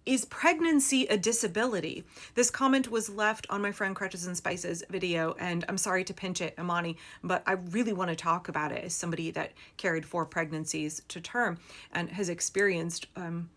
Is pregnancy a disability? This comment was left on my friend Crutches and Spices video, and I'm sorry to pinch it, Imani, but I really want to talk about it as somebody that carried 4 pregnancies to term and has experienced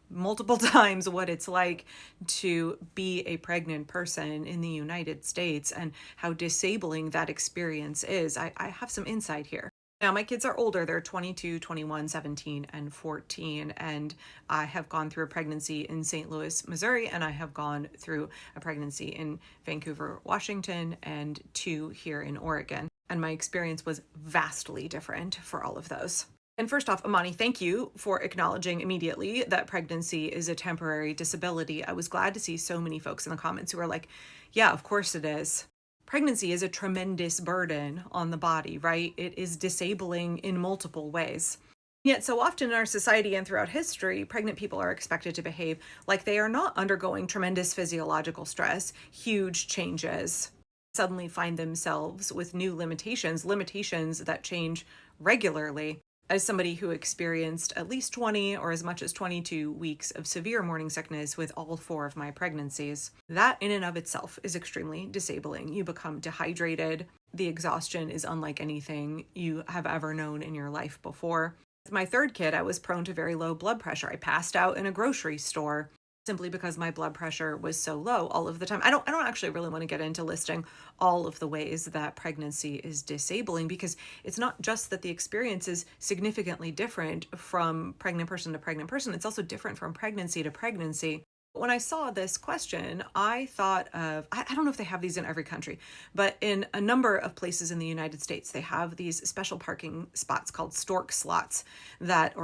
multiple times what it's like to be a pregnant person in the United States and how disabling that experience is. I have some insight here. Now, my kids are older. They're 22, 21, 17, and 14. And I have gone through a pregnancy in St. Louis, Missouri, and I have gone through a pregnancy in Vancouver, Washington, and 2 here in Oregon. And my experience was vastly different for all of those. And first off, Imani, thank you for acknowledging immediately that pregnancy is a temporary disability. I was glad to see so many folks in the comments who are like, yeah, of course it is. Pregnancy is a tremendous burden on the body, right? It is disabling in multiple ways. Yet so often in our society and throughout history, pregnant people are expected to behave like they are not undergoing tremendous physiological stress, huge changes, suddenly find themselves with new limitations that change regularly. As somebody who experienced at least 20 or as much as 22 weeks of severe morning sickness with all 4 of my pregnancies, that in and of itself is extremely disabling. You become dehydrated. The exhaustion is unlike anything you have ever known in your life before. With my 3rd kid, I was prone to very low blood pressure. I passed out in a grocery store simply because my blood pressure was so low all of the time. I don't actually really want to get into listing all of the ways that pregnancy is disabling, because it's not just that the experience is significantly different from pregnant person to pregnant person, it's also different from pregnancy to pregnancy. When I saw this question, I thought of, I don't know if they have these in every country, but in a number of places in the United States, they have these special parking spots called stork spots that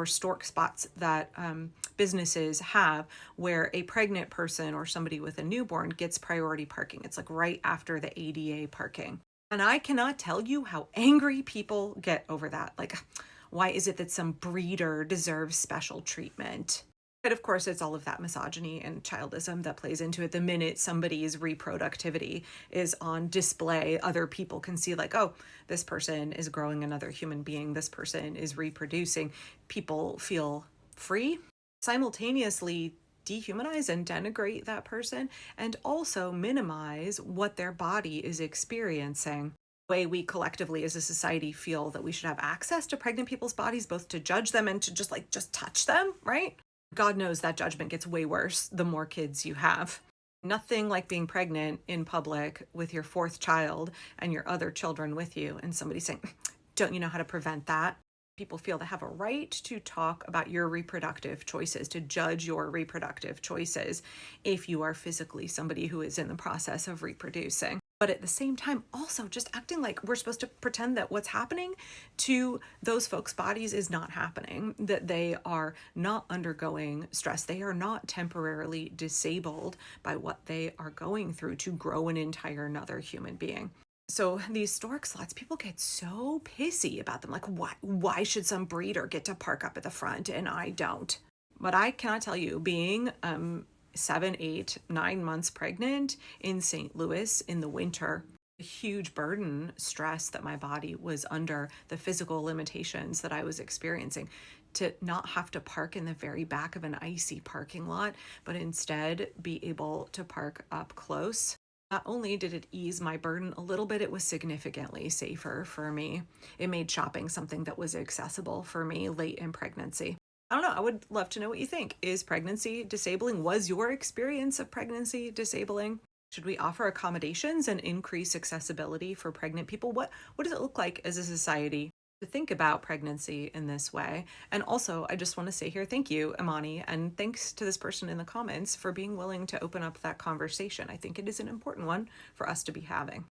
businesses have, where a pregnant person or somebody with a newborn gets priority parking. It's like right after the ADA parking. And I cannot tell you how angry people get over that. Like, why is it that some breeder deserves special treatment? But of course, it's all of that misogyny and childism that plays into it. The minute somebody's reproductivity is on display, other people can see like, oh, this person is growing another human being. This person is reproducing. People feel free, simultaneously dehumanize and denigrate that person, and also minimize what their body is experiencing. The way we collectively as a society feel that we should have access to pregnant people's bodies, both to judge them and to just touch them, right? God knows that judgment gets way worse the more kids you have. Nothing like being pregnant in public with your 4th child and your other children with you, and somebody saying, don't you know how to prevent that? People feel they have a right to talk about your reproductive choices, to judge your reproductive choices if you are physically somebody who is in the process of reproducing. But at the same time, also just acting like we're supposed to pretend that what's happening to those folks' bodies is not happening, that they are not undergoing stress. They are not temporarily disabled by what they are going through to grow an entire another human being. So these stork slots, people get so pissy about them. Like, why should some breeder get to park up at the front and I don't? But I cannot tell you, being 7, 8, 9 months pregnant in St. Louis in the winter, a huge burden, stress that my body was under, the physical limitations that I was experiencing, to not have to park in the very back of an icy parking lot, but instead be able to park up close. Not only did it ease my burden a little bit, it was significantly safer for me. It made shopping something that was accessible for me late in pregnancy. I don't know. I would love to know what you think. Is pregnancy disabling? Was your experience of pregnancy disabling? Should we offer accommodations and increase accessibility for pregnant people? What does it look like as a society to think about pregnancy in this way? And also, I just want to say here, thank you, Imani, and thanks to this person in the comments for being willing to open up that conversation. I think it is an important one for us to be having.